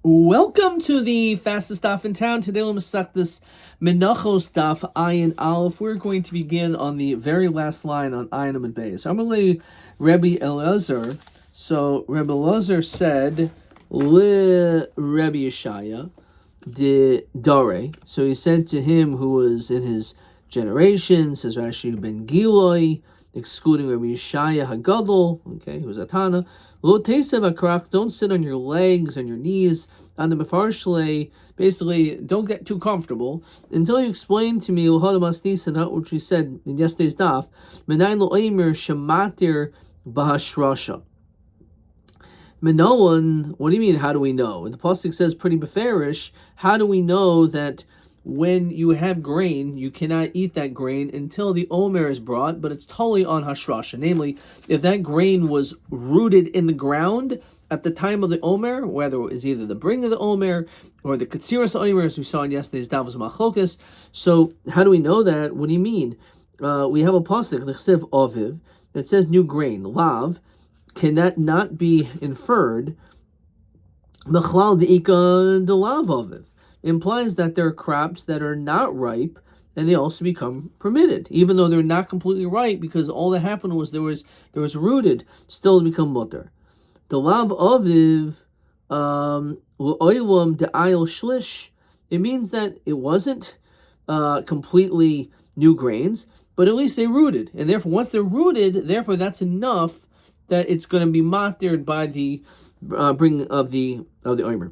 Welcome to the fastest daf in town. Today we'll start this Menachot daf Ayin Aleph. We're going to begin on the very last line on Ayin and Beis. So I'm going to lay Rabbi Elazar. So Rabbi Elazar said, "Le Rabbi Yeshaya de Dare." So he said to him who was in his generation, says Rashi ben Giloi, excluding Rabbi Yeshaya Hagadol, okay, who was a Tana. Lo tesev akrach, don't sit on your legs, on your knees, on the mefarshle. Basically, don't get too comfortable until you explain to me not what we said in yesterday's daf. Menayin lo oimer shematir bahashrasha. Menolan, what do you mean? How do we know? And the pasuk says pretty beferish. How do we know that when you have grain, you cannot eat that grain until the omer is brought, but it's totally on hashrasha. Namely, if that grain was rooted in the ground at the time of the omer, whether it was either the bring of the omer or the katziras omer, as we saw in yesterday's davos machlokas. So how do we know that? What do you mean? We have a pasuk, l'chsev aviv, that says new grain, lav. Can that not be inferred? Mechlal deika de lav aviv implies that there are crops that are not ripe, and they also become permitted, even though they're not completely ripe, because all that happened was there was rooted, still become mutter. The lav aviv oilam de ayil shlish. It means that it wasn't completely new grains, but at least they rooted, and therefore once they're rooted, therefore that's enough that it's going to be mattered by the bringing of the omer.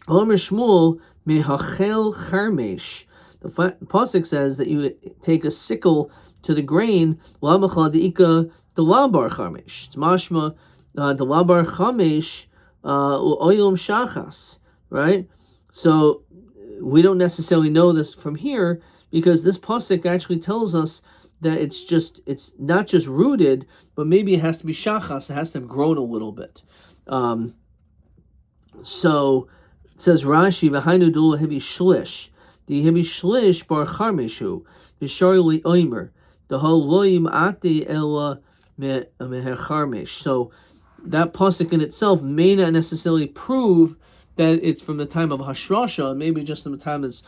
Omer Shmuel mehachel charmesh. The pasuk says that you take a sickle to the grain. Lamachal deika delabar charmesh. It's mashma delabar charmesh oyom shachas. Right. So we don't necessarily know this from here because this pasuk actually tells us that it's not just rooted, but maybe it has to be shachas. It has to have grown a little bit. So it says Rashi v'hainu dula hevi shlish. The hevi shlish bar charmeshu v'shari li oimer the whole loim ate ela meher charmesh. So that pasuk in itself may not necessarily prove that it's from the time of hashrasha, maybe just from the time that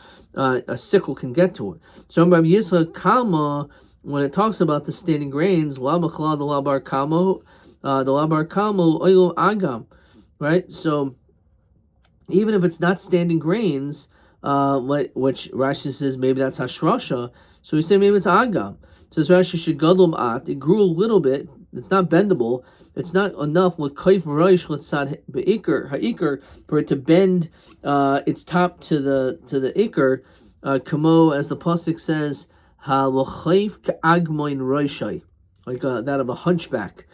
a sickle can get to it. So Rabbi Yisrael Kama, when it talks about the standing grains, la machla de la bar kamo, the la bar kamo oilo agam, right? So even if it's not standing grains, which Rashi says maybe that's hashrasha, so we say maybe it's agam. Says Rashi shegadol at, it grew a little bit. It's not bendable. It's not enough with kaif roish letzad beikar haikar for it to bend its top to the ikar. Kamo, as the pasuk says, ha lochayf ka'agmoin roishai, like that of a hunchback.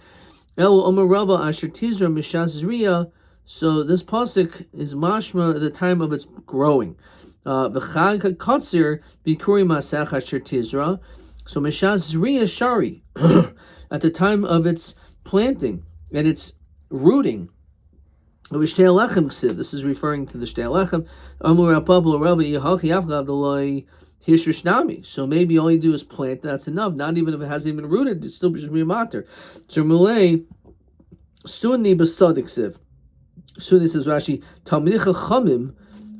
El omer rava asher tizra mishazriya. So this pasuk is mashma at the time of its growing. V'chag hakatzir bikuri masach asher tizra. So mishazriya shari at the time of its planting and its rooting. This is referring to the shtei lechem. Amur apablo rabbi yihalchi avdaloi hishrushnami. So maybe all you do is plant. That's enough. Not even if it hasn't even rooted, it's still just matter. So mulei sunni besadik siv. Sunni says Rashi talmidei chachamim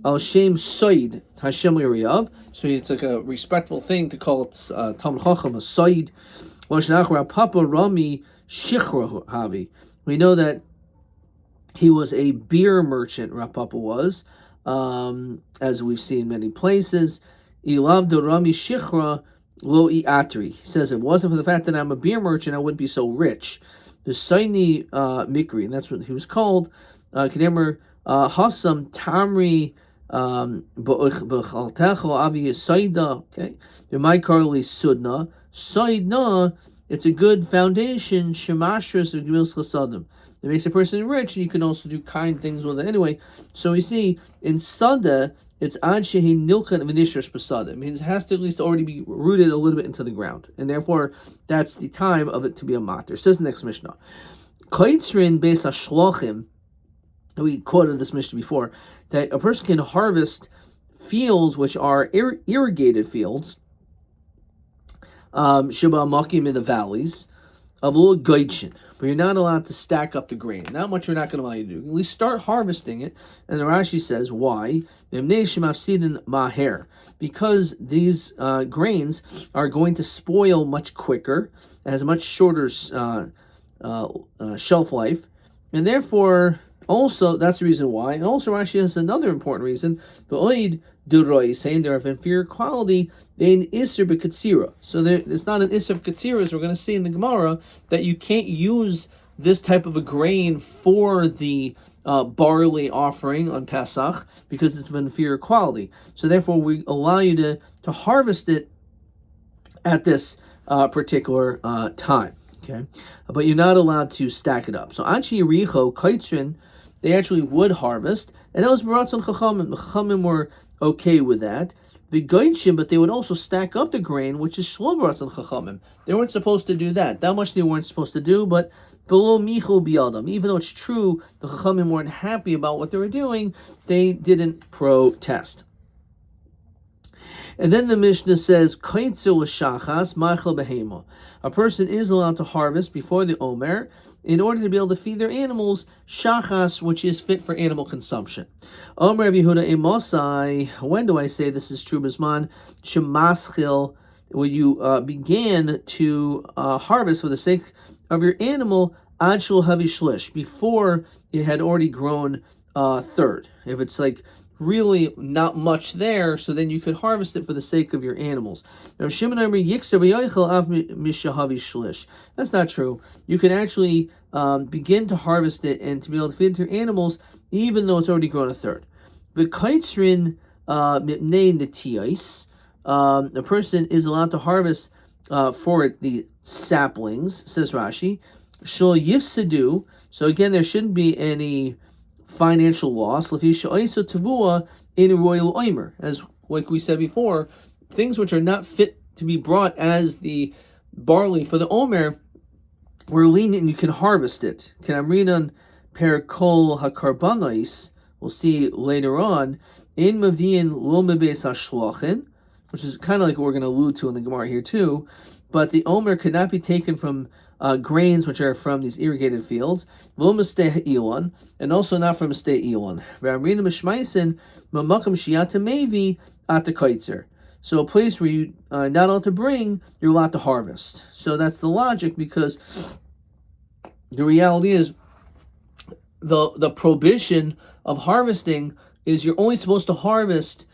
al shem soid Hashem l'riyav. So it's like a respectful thing to call it talmid chacham a soid. Papa Rami Shichra Havi. We know that he was a beer merchant, Rapapa was, as we've seen many places. Ilavdo Rami Shichra Lo Iatri. He says, if it wasn't for the fact that I'm a beer merchant, I wouldn't be so rich. The Saini Mikri, and that's what he was called. Kedemer Hasam Tamri B'chaltecho Avi Saida. Okay. The Maikarli Sudna. Saidna, it's a good foundation. Shemashras of Gemilas Chasadim. It makes a person rich, and you can also do kind things with it anyway. So we see in Sada, it's Ad Shehi Nilchan V'Nishrash B'Sada. It means it has to at least already be rooted a little bit into the ground, and therefore that's the time of it to be a matter. Says the next Mishnah, Kaitzrin Beis Hashlachim. We quoted this Mishnah before, that a person can harvest fields which are irrigated fields. Shiba Makim in the valleys. of a little gaichin, but you're not allowed to stack up the grain. Not much you're not going to allow you to do. We start harvesting it, and the Rashi says, why? Because these grains are going to spoil much quicker, it has a much shorter shelf life, and therefore, also, that's the reason why. And also, Rashi has another important reason. The oid duroi, saying they're of inferior quality, they in isser b'katsira. So it's not an isser b'katsira, as we're going to see in the Gemara, that you can't use this type of a grain for the barley offering on Pesach because it's of inferior quality. So therefore, we allow you to harvest it at this particular time. Okay, but you're not allowed to stack it up. So Anchi Yericho Kaitzrin, they actually would harvest, and that was Baratzon Chachamim. The Chachamim were okay with that. The Goychim, but they would also stack up the grain, which is Shlo Baratzon Chachamim. They weren't supposed to do that. That much they weren't supposed to do, but V'lo Micho Biyadam. Even though it's true, the Chachamim weren't happy about what they were doing, they didn't protest. And then the Mishnah says, shachas ma'achal behema. A person is allowed to harvest before the Omer in order to be able to feed their animals shachas, which is fit for animal consumption. Omer Rabbi Yehuda Emosai. When do I say this is true, Bisman? Shemaschil, when you began to harvest for the sake of your animal, ad shel havi shlish, before it had already grown third. If it's like really not much there, so then you could harvest it for the sake of your animals. Now, that's not true. You can actually begin to harvest it and to be able to feed it to your animals, even though it's already grown a third. The kaitrin mipnei netiyos, a person is allowed to harvest for it the saplings, says Rashi. Shel yifsedu. So again, there shouldn't be any financial loss, in a royal oimer, as like we said before, things which are not fit to be brought as the barley for the omer, we're lenient and you can harvest it. Kanamrinan per kol hakarbanais, we'll see later on, in mavian lo mebes hashlochen, which is kind of like what we're going to allude to in the Gemara here too, but the omer could not be taken from grains which are from these irrigated fields, and also not from Misteh Elon. So a place where you are not allowed to bring, you're allowed to harvest. So that's the logic, because the reality is the prohibition of harvesting is you're only supposed to harvest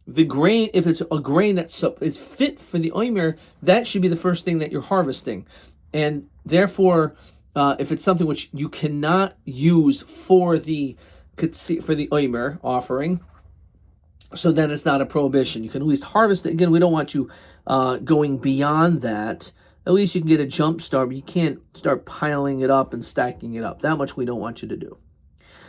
the grain. If it's a grain that is fit for the omer, that should be the first thing that you're harvesting. And therefore, if it's something which you cannot use for the omer offering, so then it's not a prohibition. You can at least harvest it. Again, we don't want you going beyond that. At least you can get a jump start, but you can't start piling it up and stacking it up. That much we don't want you to do.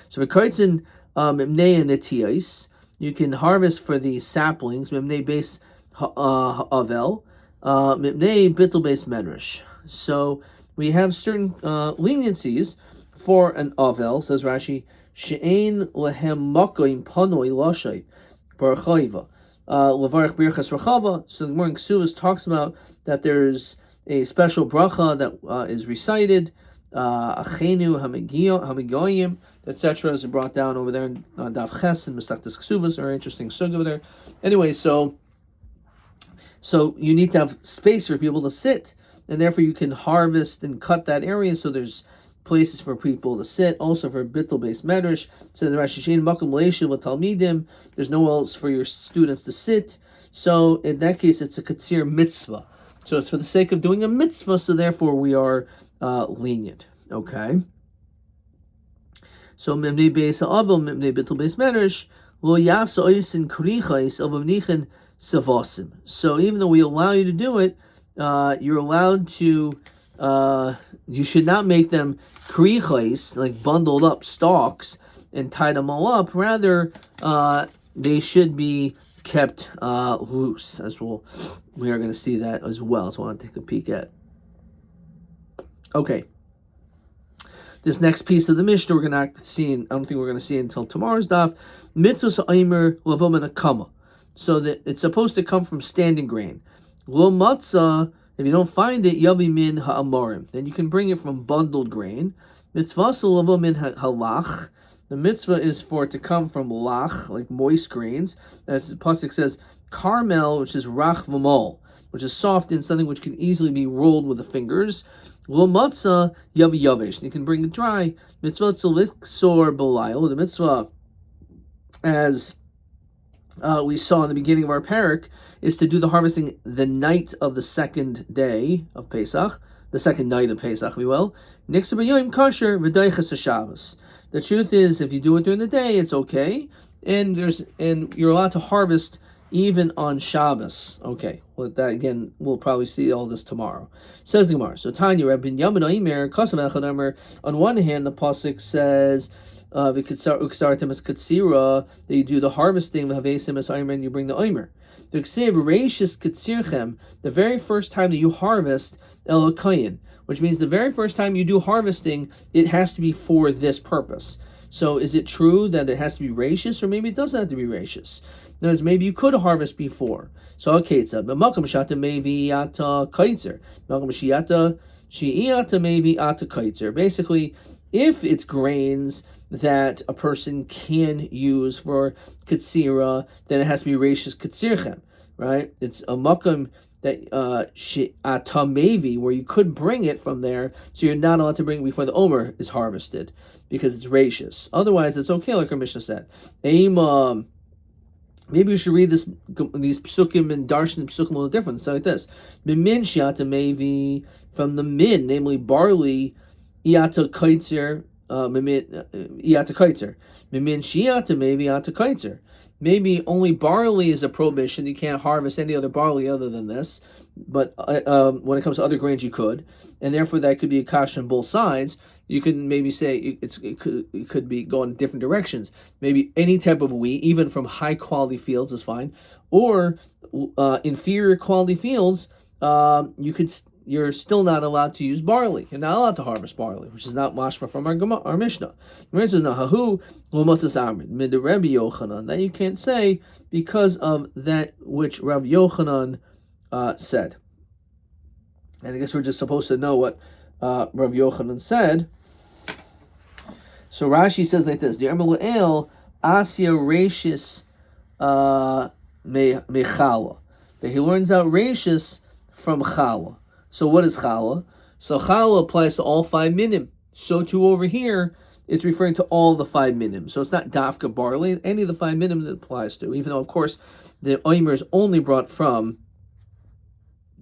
So for kaitzin mimnei netiyos, you can harvest for the saplings, mimnei beis avel, mimnei bittul beis medrash. So we have certain leniencies for an avel, says Rashi, she'ein lehem makoim panoi lashay barachayva levarich birchas rachava. So the morning Ksuvas talks about that there's a special bracha that is recited, achenu hamigoyim, etc. is brought down over there in Daf Ches and Mesachtes Ksuvas. Very interesting sugya over there. Anyway, so you need to have space for people to sit, and therefore you can harvest and cut that area so there's places for people to sit. Also for bittul-based medrash, so the Rashi Shein Makom Leishiv Talmidim, there's nowhere else for your students to sit. So in that case, it's a katsir mitzvah. So it's for the sake of doing a mitzvah, so therefore we are lenient. Okay. So memnei beis ha'avel, memnei bittul-based medrash, lo yasa oisin krichais avavnichen savasim. So even though we allow you to do it, you're allowed to, you should not make them krichais, like bundled up stalks, and tie them all up. Rather, they should be kept loose, as we are going to see that as well. So I want to take a peek at. Okay. This next piece of the Mishnah we're going to see, I don't think we're going to see until tomorrow's daf. Mitzvah aimer lavom and akama. So that it's supposed to come from standing grain. Lo matzah, If you don't find it, yavi min ha'amorim. Then you can bring it from bundled grain. Mitzvah lavo min halach. The mitzvah is for it to come from lach, like moist grains. As the pasuk says, carmel, which is rach v'mol, which is soft and something which can easily be rolled with the fingers. Lo matzah yavi yavesh. You can bring it dry. Mitzvah tzoliksor b'layil. The mitzvah, as we saw in the beginning of our parak, is to do the harvesting the night of the second day of Pesach, the second night of Pesach, if you will. Nixer b'yoyim kasher v'dayches Shabbos. The truth is, if you do it during the day, it's okay, and you're allowed to harvest even on Shabbos. Okay, well, that again, we'll probably see all this tomorrow. Says the Gemara. So Tanya, Rabbi Yomi Oimer, Kasav Echad Omer. On one hand, the pasuk says, "V'kitzartem es katsira," that you do the harvesting, v'havesim es Omer, and you bring the Omer. The Ksiv Reishis Katsirchem, the very first time that you harvest El Kayin, which means the very first time you do harvesting, it has to be for this purpose. So is it true that it has to be rachis, or maybe it doesn't have to be rachis? In other words, maybe you could harvest before. So okay, it's a makam shata maybe ata kaitzer, makam shiata shiata maybe ata kaitzer. Basically, if it's grains that a person can use for katsira, then it has to be rachis katsirchem, right? It's a makam that maybe where you could bring it from there, so you're not allowed to bring it before the Omer is harvested because it's rachis. Otherwise, it's okay, like our Mishnah said. Maybe you should read these psukim and darshan psukim a little different. It's like this: Mimin shiata maybe from the min, namely barley, iata kaitzer, iata kaitzer. Mimin shiata maybe iata kaitzer. Maybe only barley is a prohibition. You can't harvest any other barley other than this. But when it comes to other grains, you could. And therefore, that could be a kasha on both sides. You can maybe say it could be going different directions. Maybe any type of wheat, even from high-quality fields, is fine. Or inferior quality fields, you're still not allowed to use barley. You're not allowed to harvest barley, which is not mashma from our Mishnah. That you can't say because of that which Rav Yochanan said. And I guess we're just supposed to know what Rav Yochanan said. So Rashi says like this: the Emerlael Asya Rashis Mechala. That he learns out Rashis from Chala. So what is Chala? So Chala applies to all 5 minim. So too over here, it's referring to all the 5 minim. So it's not Dafka barley, any of the 5 minim that applies to, even though, of course, the Omer is only brought from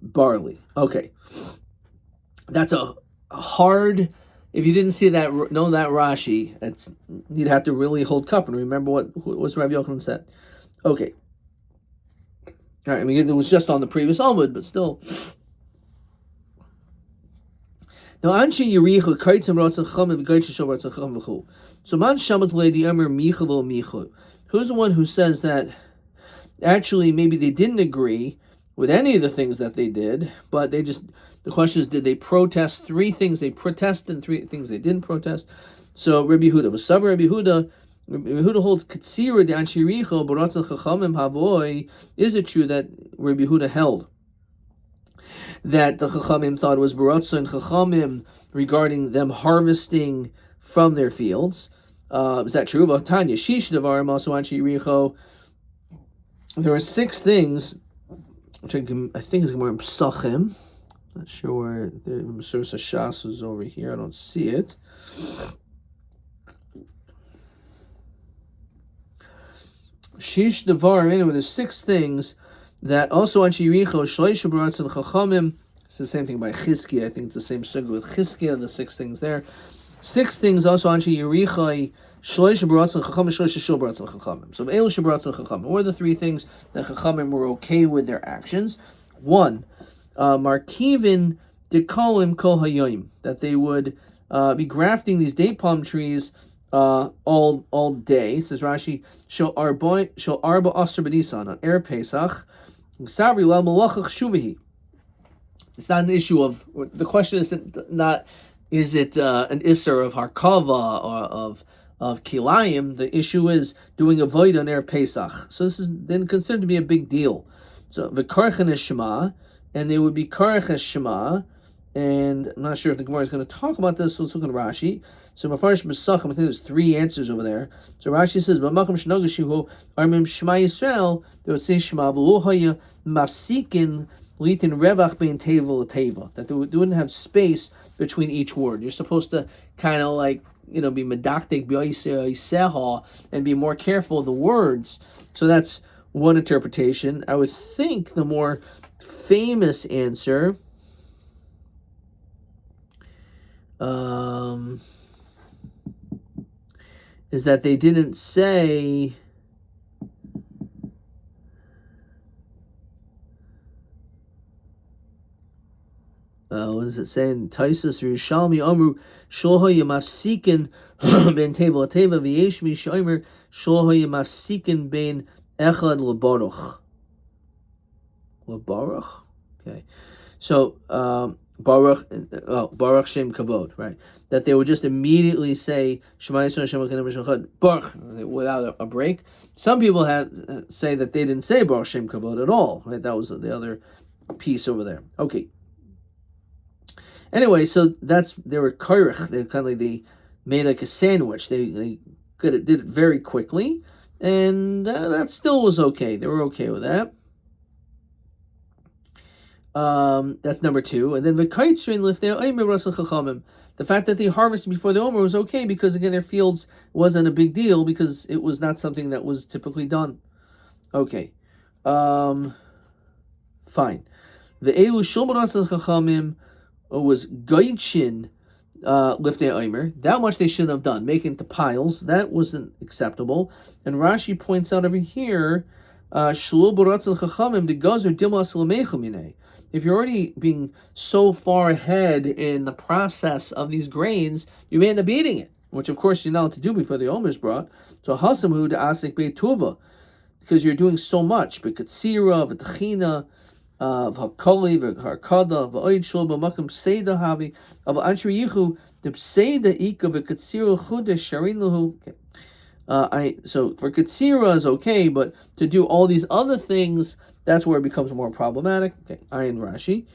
barley. Okay. That's a hard, if you didn't see that, know that Rashi, you'd have to really hold cup and remember what Rabbi Yochanan said. Okay. All right, I mean, it was just on the previous Talmud, but still. Now, Anshe Yericho Kaitzim Ratzon Chachamim V'Gaitsh Shel Ratzon Chachamim V'Chu. So, Man Shamat Ledi Amar Micha V'Lo Micha. Who's the one who says that actually maybe they didn't agree with any of the things that they did, but the question is, did they protest 3 things they protested and 3 things they didn't protest? So, Rabbi Yehuda, V'Savar Rabbi Yehuda holds Katsira de Anshe Yericho B'Ratzon Chachamim Havoi. Is it true that Rabbi Yehuda held that the Chachamim thought it was Baratza and Chachamim regarding them harvesting from their fields? Is that true? Tanya Shish Devarim also Anshe Yericho. There are 6 things, which I think is more in Psachim. Not sure where the Mesuras Hashas is over here. I don't see it. Shish Devarim. Anyway, there's 6 things that also Anshe Yericho, Shloisha Baratz and Chachamim. It's the same thing by Chizkiah. I think it's the same sugar with Chizkiah, the 6 things there. 6 things also Anshe Yericho, Shloisha Baratz and Chachamim, Shloisha Shil Baratz and Chachamim. So Elu Baratz and Chachamim. What are the 3 things that Chachamim were okay with their actions? 1, Markivin Dekalim Kol Hayoim, that they would be grafting these date palm trees all day. Says Rashi, Shel Arba Asr B'Nisan on Erev Pesach. It's not an issue of, the question is not, is it an Isser of Harkava or of Kilayim? The issue is doing a Void on Erev Pesach. So this is then considered to be a big deal. So V'karchen Shema, and they would be karech as Shema. And I'm not sure if the Gemara is going to talk about this, so let's look at Rashi. So Mafarish Mesachim, I think there's 3 answers over there. So Rashi says, "B'makam shenogashihu armim Shema Yisrael." They would say Shema v'lo haya mafsikin litin revach bein teva l'teva. That they wouldn't have space between each word. You're supposed to kind of like, be medaktik b'yiseha and be more careful of the words. So that's one interpretation. I would think the more famous answer is that they didn't say what does it say in Taisus Yerushalmi Amru Shloho Yamafsikin ben Teva Teva v'yesh mi shomer Shloho Yamafsikin ben Echad lebaruch. Okay, so Baruch Shem Kavod, right? That they would just immediately say Shema Yisrael Hashem Elokeinu Echad Baruch without a break. Some people say that they didn't say Baruch Shem Kavod at all, right? That was the other piece over there. Okay. Anyway, so they were kairich. They made like a sandwich. They did it very quickly, and that still was okay. They were okay with that. That's number 2. And then the fact that they harvested before the Omer was okay because again their fields wasn't a big deal because it was not something that was typically done. Okay, fine. The Elu Shulman Chachamim was Gaichin Liftei Omer. That much they shouldn't have done. Making the piles, that wasn't acceptable. And Rashi points out over here, Shlo Baratzal Chachamim the Gazer Dimas Lamechumine. If you're already being so far ahead in the process of these grains, you may end up eating it, which of course you're not allowed to do before the Omer is brought. So Hasamhu to Asik Beituva, because you're doing so much. Bekatsira, V'tachina, V'hakoli, V'harkada, V'oid Shlo B'makam Seida Havi, V'anshri Yichu, the Seida Ika V'katsira Chuda Sharin Lahu. So for Katsira is okay, but to do all these other things, that's where it becomes more problematic. Okay, Ayin Rashi.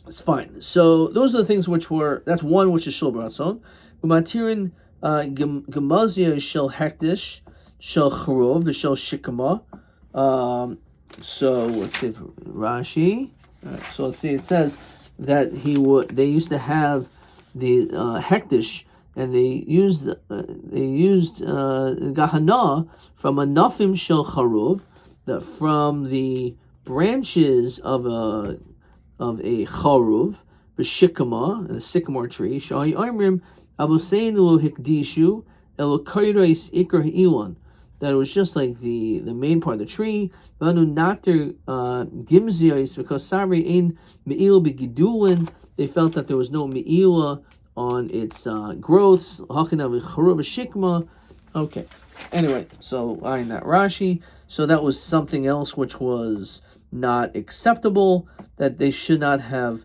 It's fine. So those are the things that's one which is Shul Baratzon. Umatirin Gemazia Shel Hektish, Shel Charov, the Shel Shikama. So let's see Rashi. Right, so let's see, it says that they used to have the Hektish, and they used Gahana from a Nafim Shel Charov, that from the branches of a charuv, b'shikama, a sycamore tree, shai imrim abusein lo hikdishu elo kairais ikar ilan, that it was just like the main part of the tree. Vanu nater gimzios because sabri ein me'il begidulin. They felt that there was no me'ila on its growths. Hachina v'charuv b'shikma. Okay. Anyway, so I in that Rashi. So that was something else which was not acceptable, that they should not have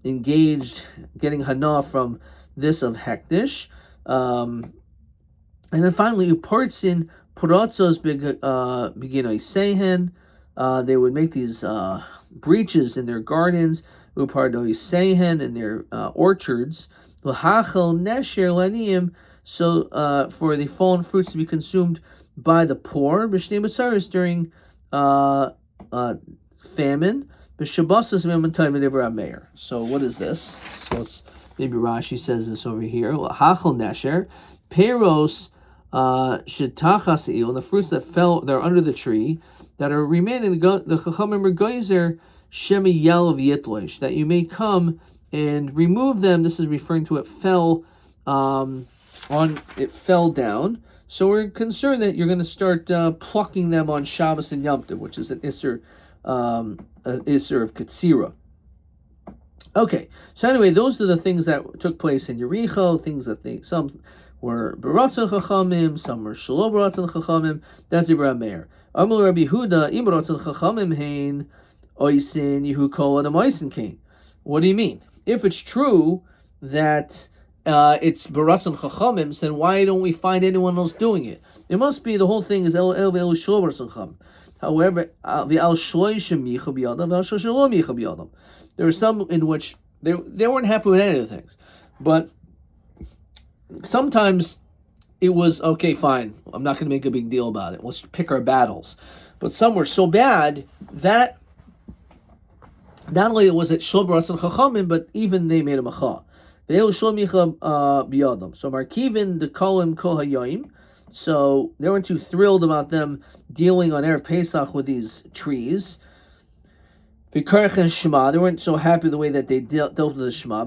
engaged getting hana from this of hektish. And then finally, upartzin puratzos beginoi sehen. They would make these breaches in their gardens, upardoi sehen, in their orchards. L'hachel nesher laniim. So for the fallen fruits to be consumed by the poor, b'shnei matzaros, during famine, b'shabasas v'yamantayim v'devar meir. So what is this? So it's maybe Rashi says this over here. Hachal nesher, peros shetachas il, the fruits that are under the tree that are remaining. The chachamim regoizer shemi yalav yitlosh, that you may come and remove them. This is referring to it fell down. So we're concerned that you're going to start plucking them on Shabbos and Yom Tov, which is an Isser of Katsira. Okay, so anyway, those are the things that took place in Yericho, things that some were Baratzon Chachamim, some were Shalom Baratzon Chachamim. That's the Meir. Amul Rabbi Huda, Im Baratzon Chachamim Hein, Oisin, Yehu Kol Adam Oisin Kain. What do you mean? If it's true that it's Baratzon Chachamim, then why don't we find anyone else doing it? It must be the whole thing is El Shlo Baratzon Chacham. However, the Al Shloishim Yichab Yadam, Al Shloishim Yichab Yadam. There were some in which they weren't happy with any of the things, but sometimes it was okay, fine. I'm not going to make a big deal about it. Let's pick our battles. But some were so bad that not only was it Shlo Baratzon Chachamim, but even they made a macha. So Markivin the Kolim Kol Hayoim. So they weren't too thrilled about them dealing on Erev Pesach with these trees. V'karach and Shema, they weren't so happy the way that they dealt with the Shema.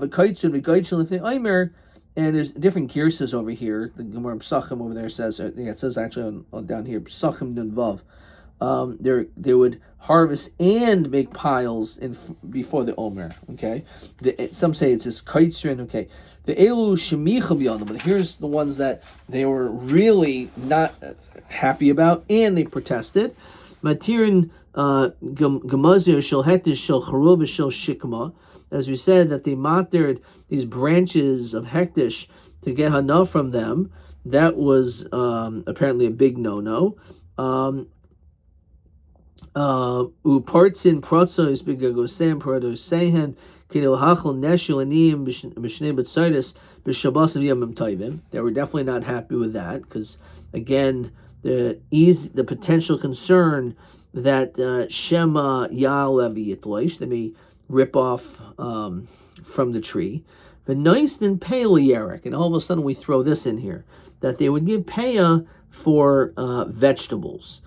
And there's different girses over here. The Gemara Psachim over there says, it says actually on down here, Psachim Nun Vav. They would harvest and make piles before the Omer. Okay, some say it's just kaitzrin. Okay, the elu shemicha b'yadam, but here's the ones that they were really not happy about and they protested. Matirin gemazir shel hektish shel charuv shel shikma, as we said that they matered these branches of hektish to get hana from them. That was apparently a big no-no. Upartzin protsos b'gagosem paradosehen kidil hachol neshul aniyim b'shnei b'tzaitis b'shabas v'yamim tovim. They were definitely not happy with that because, again, the potential concern that Shema Ya'alevi Yitloish, they may rip off from the tree. The nice then pale yerek, and all of a sudden we throw this in here that they would give paya for vegetables.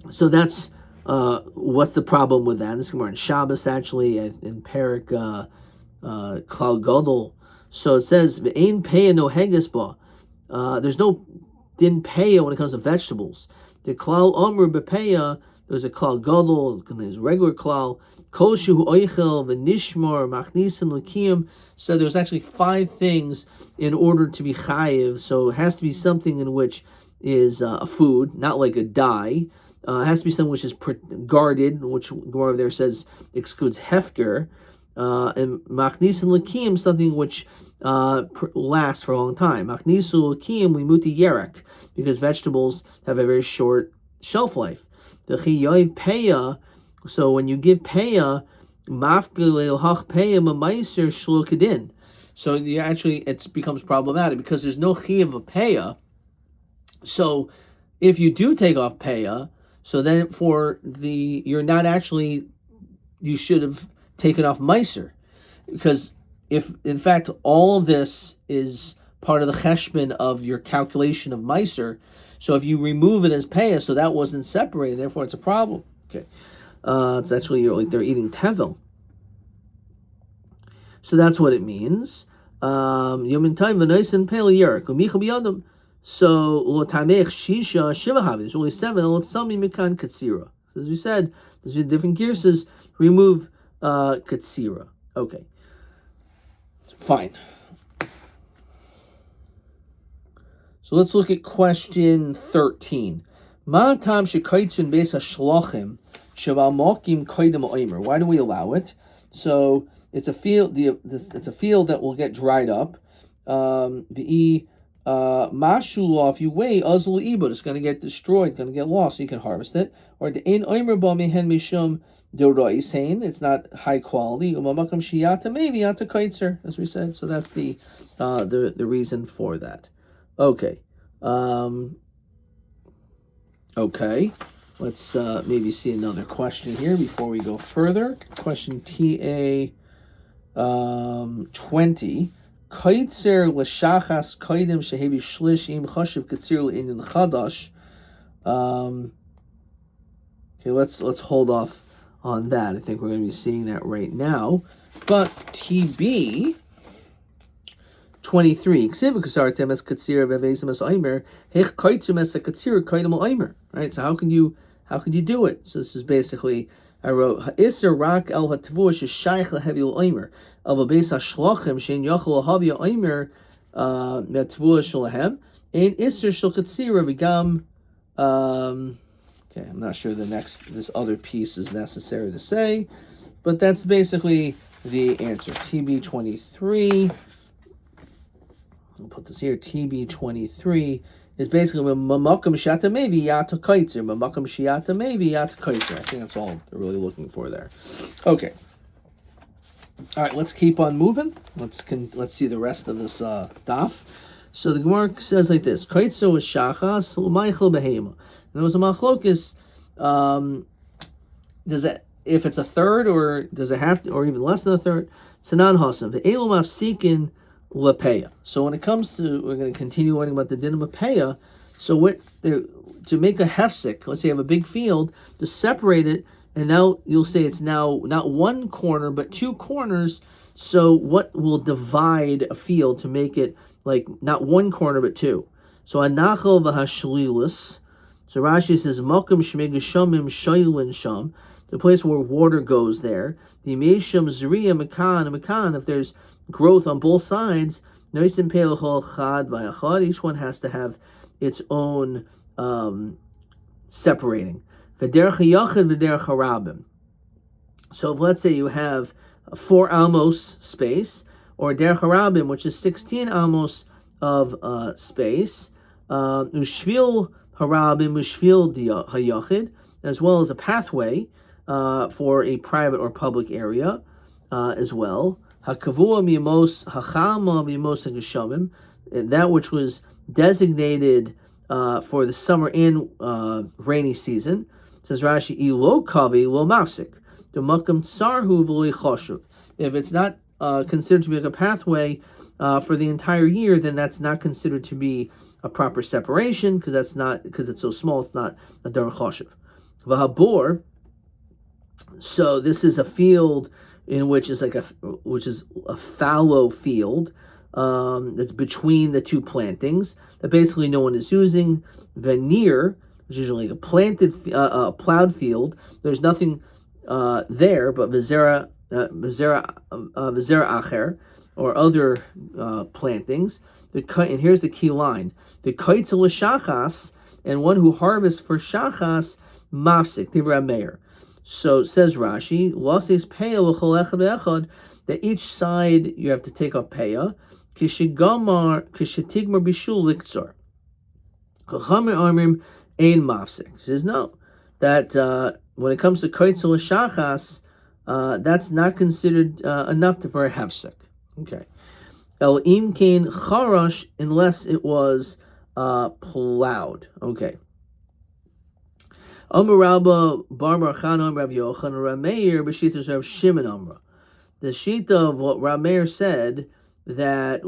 So that's what's the problem with that? This is more in Shabbos actually in Perik Klal Gadol. So it says v'ein peya no hegesba. There's no din peya when it comes to vegetables. The Klal Omer bepeya. There's a Klal Gadol. There's a regular Klal. Kol shehu oichel v'nishmor machnisin l'kiyim. So there's actually 5 things in order to be chayiv. So it has to be something in which is a food, not like a dye. It has to be something which is guarded, which Gemara there says excludes hefker, and machnisin l'kiyim, something which lasts for a long time. Machnisu l'kiyim limuti yerek, because vegetables have a very short shelf life. The chiyai peya, so when you give peya, mafkel hach peya mamaiser shlokadin. So you actually it becomes problematic because there's no chiyav of peya. So if you do take off peya, so then you're not actually, you should have taken off meiser, because if in fact all of this is part of the cheshbon of your calculation of meiser, so if you remove it as peya, so that wasn't separated, therefore it's a problem. Okay, it's actually they're eating tevel. So that's what it means. Yomin time v'naisin peil yerek umicha b'yadam. So lotamech shisha shivahav. There's only 7. Lotsami mikan katsira. As we said, there's different girses. Remove katsira. Okay, fine. So let's look at question 13. Ma tam shekaitzun beis hashlochim sheval mokim koidem oimer. Why do we allow it? So it's a field. It's a field that will get dried up. Mashula, if you wait, azul ibud, it's going to get destroyed, it's going to get lost, so you can harvest it. Or the ein oimer ba mehen mishum deroisein, it's not high quality. Umamakam shiyata maybe yata kaitzer, as we said. So that's the reason for that. Okay. Okay. Let's maybe see another question here before we go further. Question TA 20. Kaitzer l'shachas kaidim shehevi shlish im chashiv katzir l'inyan chadash. Okay, let's hold off on that. I think we're going to be seeing that right now. But TB 23. Right. So how can you do it? So this is basically, I wrote ha'isr rak el ha'tavur sheshayich lehevi l'oimer of a beis ha'shlachim shein yachol lahavi ha'oimer me'tavur shalahem ein isr shel katsira v'gam. Okay, I'm not sure this other piece is necessary to say, but that's basically the answer. TB23. I'll put this here. TB23 is basically Mamakam Shiata Mevi Yata Kaitzer. Mamakam Shiata Mevi Yata Kaitzer. I think that's all they're really looking for there. Okay. All right, let's keep on moving. Let's see the rest of this daf. So the Gemara says like this: Kaitzer was shachas l'maychel behema. And it was a machlokes. Does it, if it's a third, or does it have to, or even less than a third? Sanan hasam ve'elu mafsikin lepeya. So when it comes to, we're going to continue learning about the din of lepeya. So what to make a hefsek? Let's say you have a big field, to separate it, and now you'll say it's now not one corner but two corners. So what will divide a field to make it like not one corner but two? So anachal v'hashlilis. So Rashi says makom shmegashamim shaylin sham, the place where water goes there. The mesham zriya mekan. If there's growth on both sides, noisim pelachol chad v'achad. Each one has to have its own separating. V'derech hayachid v'derech harabim. So if let's say you have 4 amos space, or derech harabim, which is 16 amos of space, ushvil harabim ushvil hayachid, as well as a pathway for a private or public area as well. Hakavua mimos hachama mimos hageshamim, that which was designated for the summer and rainy season. Says Rashi, ilo kavi lo mafsik, the makam tsarhu v'lo choshev. If it's not considered to be like a pathway for the entire year, then that's not considered to be a proper separation, because it's so small. It's not a dar choshev. V'habor. So this is a field in which is a fallow field that's between the two plantings that basically no one is using. Veneer, which is usually like a plowed field. There's nothing there but vizera acher, or other plantings. And here's the key line: the kaitz l'shachas, and one who harvests for shachas mafsik divrei meir. So says Rashi, lasis peya l'chol echad ve'echad, that each side you have to take off peya. Kishitigmar bishul liktzor. Chachamim amrim ein mafsik. Says no, that when it comes to kaitz l'shachas, that's not considered enough for a hefsek. Okay. El im kain charash, unless it was plowed. Okay. Amar Rabba Bar Bar Chana Rav Yochanan Rav Meir b'shitas Rav Shimon Amra. The shita of what Rav Meir said, that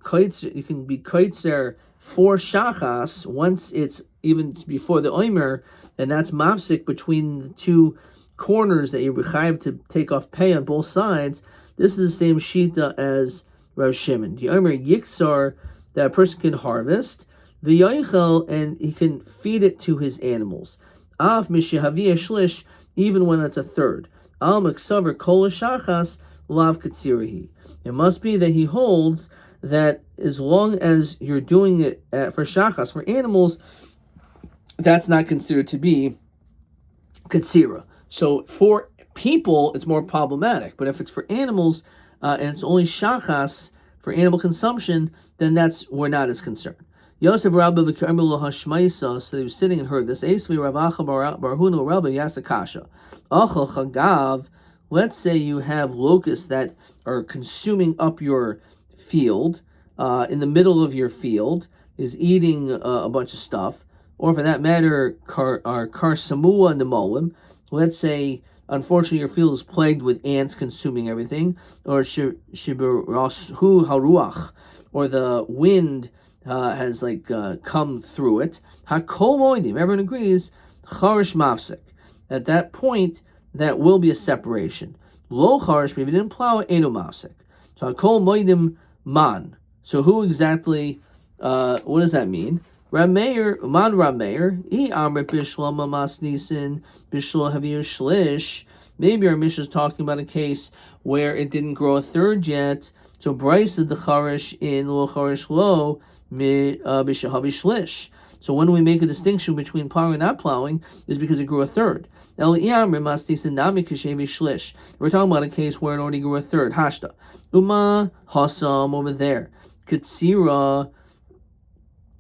kaitzer, you can be kaitzer for shachas once it's even before the omer, and that's mafsik between the two corners that you're rechayev to take off pay on both sides. This is the same shita as Rav Shimon. The omer yiksar, that a person can harvest the yoichel, and he can feed it to his animals. Av mishahaviyah shlish, even when it's a third. Al maksaver kol shachas lav katsirahi. It must be that he holds that as long as you're doing it for shachas, for animals, that's not considered to be katsira. So for people, it's more problematic. But if it's for animals and it's only shachas for animal consumption, then we're not as concerned. Yosef Rabbi v'karmelu hashmaisa, so he was sitting and heard this. Esvi Ravacha Barhunu Rabbi Yasakasha. Achal chagav. Let's say you have locusts that are consuming up your field, in the middle of your field, is eating a bunch of stuff, or for that matter, karsamua nemolim. Let's say, unfortunately, your field is plagued with ants consuming everything, or shibirashu haruach, or the wind has come through it. Hakol moedim, everyone agrees, charish mafsek. At that point, that will be a separation. Lo charish, if you didn't plow it, eno mafsek. So hakol moedim man. So who exactly, what does that mean? Rameir, man Rameir, I amrit bishlam amas nisin, bishlam havir shlish. Maybe our Mishnah is talking about a case where it didn't grow a third yet. So Bryce said the charish in lo charish lo, so So when do we make a distinction between plowing and not plowing is because it grew a third. We're talking about a case where it already grew a third. Hashta. Uma hasam over there. Katsira,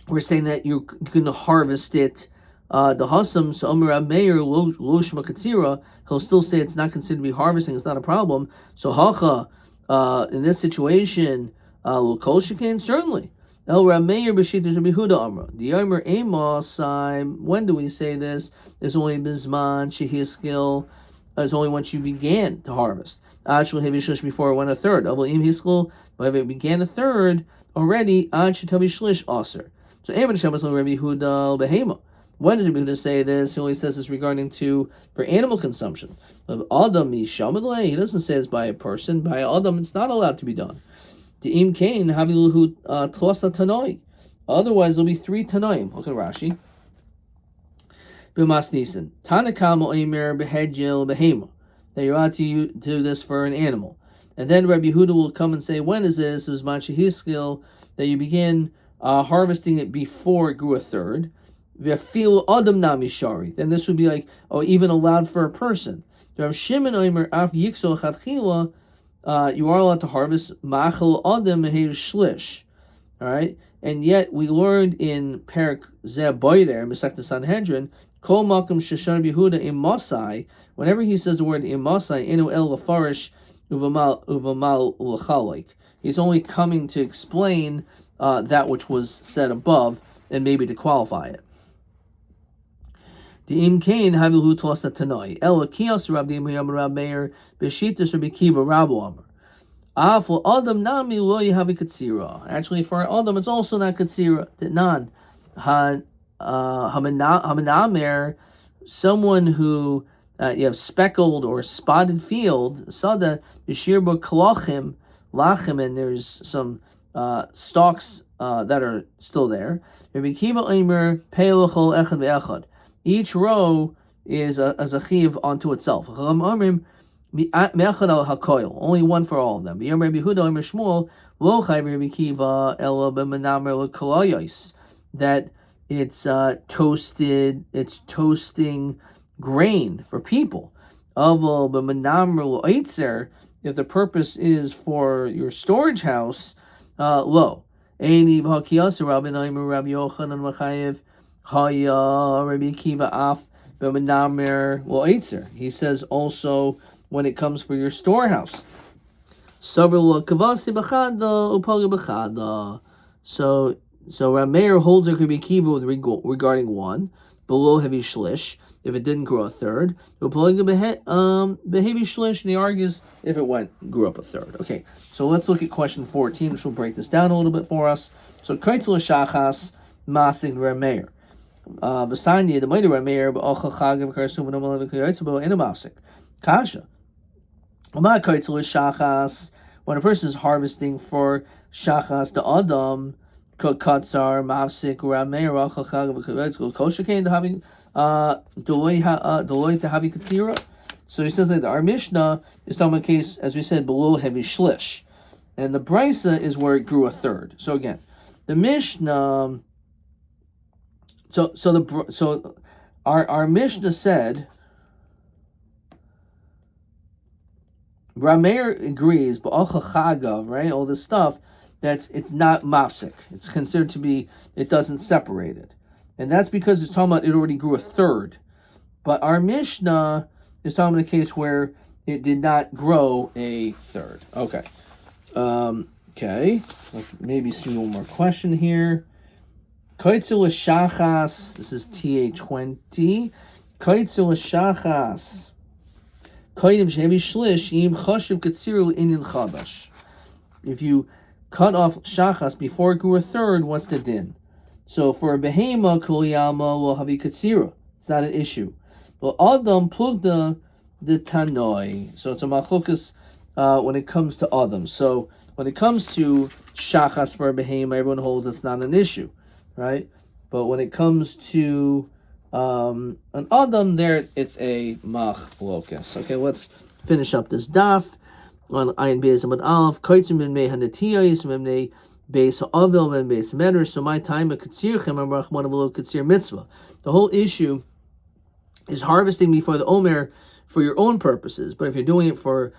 we're saying that you're going to harvest it. The hasam, so Amir Meir Loshma Katsira, he'll still say it's not considered to be harvesting, it's not a problem. So Hacha, in this situation, Lokoshikin, certainly. El Rameir B'Shittas Rabbi Huda Amra. The Yomer Amos, when do we say this? It's only Bizman, Shehiskil, it's only once you began to harvest. Actually, Hevi before it went a third. But if it began a third already, Ad Shetavi Shlish Aser. So Amr Shabbos Rabbi Huda Behema. When does Rabbi Huda say this? He only says this regarding for animal consumption. Adam Mishamadle, he doesn't say it's by a person. By Adam, it's not allowed to be done. The Im Kain Haviluhu Tlosa Tanoi. Otherwise, there'll be 3 Tanoim. Look at Rashi. B'mas Nisan. Tanakam Oimer Behedjil Behema. That you're allowed to do this for an animal. And then Rabbi Huda will come and say, when is this? It was Manchehiskil, that you begin harvesting it before it grew a third. V'afil Adam Nami Shari. Then this would be like, even allowed for a person. Rav Shimon Oimer Af Yikso Chadchila. You are allowed to harvest machal adam meher shlish, all right. And yet we learned in Perak Zeh Boider Masechta Sanhedrin, Kol Malkum Sheshan Yehuda im Masai. Whenever he says the word im Masai, inu el lafarish uvamal lachalik. He's only coming to explain that which was said above, and maybe to qualify it. The im kain havilu tosta tanoi el kios Rabbi Rabbi Meir b'shitas Rabbi Kiva Rabbi Amar. For Adam nami lo yihavi katsira. Actually, for Adam, it's also not katsira. Nan hamanamer, someone who you have speckled or spotted field. Sada b'shirba kalachim lachim, and there's some stalks that are still there. Rabbi Kiva Omer peilachol echad ve'echad. Each row is a chiv onto itself. Only one for all of them. That it's toasted, it's toasting grain for people. If the purpose is for your storage house, lo. Rabbi Kiva af b'menamer. He says also when it comes for your storehouse. So Rameir holds a Rabbi Kiva regarding one below heavy shlish if it didn't grow a third. Beheavy shlish, and he argues if it grew up a third. Okay, so let's look at question 14, which will break this down a little bit for us. So kaitzel shachas masig Rameir. Kasha. When a person is harvesting for shachas, the adam katzar mafsik rameir kosher came to having deloy to having katsira. So he says that our Mishnah is talking about a case, as we said, below heavy shlish, and the Brisa is where it grew a third. So again, the Mishnah. So our Mishnah said, Rameir agrees, but right, all this stuff, it's not mafsik. It's considered to be, it doesn't separate it. And that's because it's talking about it already grew a third. But our Mishnah is talking about a case where it did not grow a third. Okay. Okay. Let's maybe see one more question here. Kaitzel shachas. This is TA20. Kaitzel shachas. Kaidim shevi shlish im chashiv katsiru inyan chadash. If you cut off shachas before it grew a third, what's the din? So for a behema kuliyama lo havi katsiru. It's not an issue. But adam plugda the tanoi. So it's a machukas when it comes to adam. So when it comes to shachas for a behema, everyone holds it's not an issue. Right, but when it comes to an adam, there it's a machlokas. Okay, let's finish up this daf on Ayin Beis Amud Aleph. Kaitzim b'mnei hanatiyos b'mnei base avil and base medrash. So my time a katsirchem and rachman avlo katsir mitzvah. The whole issue is harvesting before the omer for your own purposes. But if you're doing it for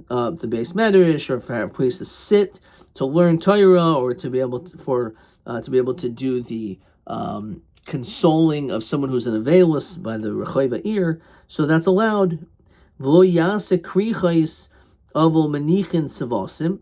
the base medrash, or for a place to sit to learn Torah, or to be able to do the consoling of someone who's an avelis by the rechayva ear, so that's allowed. V'lo yaseh krichais avol menichin savasim.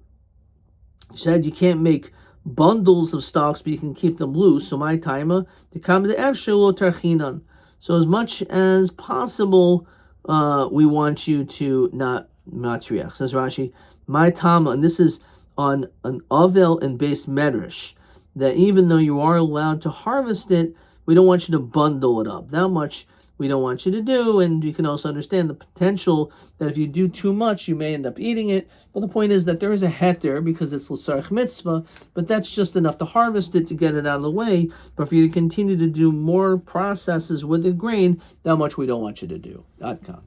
He said you can't make bundles of stocks, but you can keep them loose. So my timer to come to efshelo tarchinan. So as much as possible, we want you to not matriach. Says Rashi, my tama, and this is on an avel and base medrash, that even though you are allowed to harvest it, we don't want you to bundle it up. That much we don't want you to do, and you can also understand the potential that if you do too much, you may end up eating it. But the point is that there is a heter because it's l'tzarech mitzvah, but that's just enough to harvest it to get it out of the way. But for you to continue to do more processes with the grain, that much we don't want you to do. Adkan.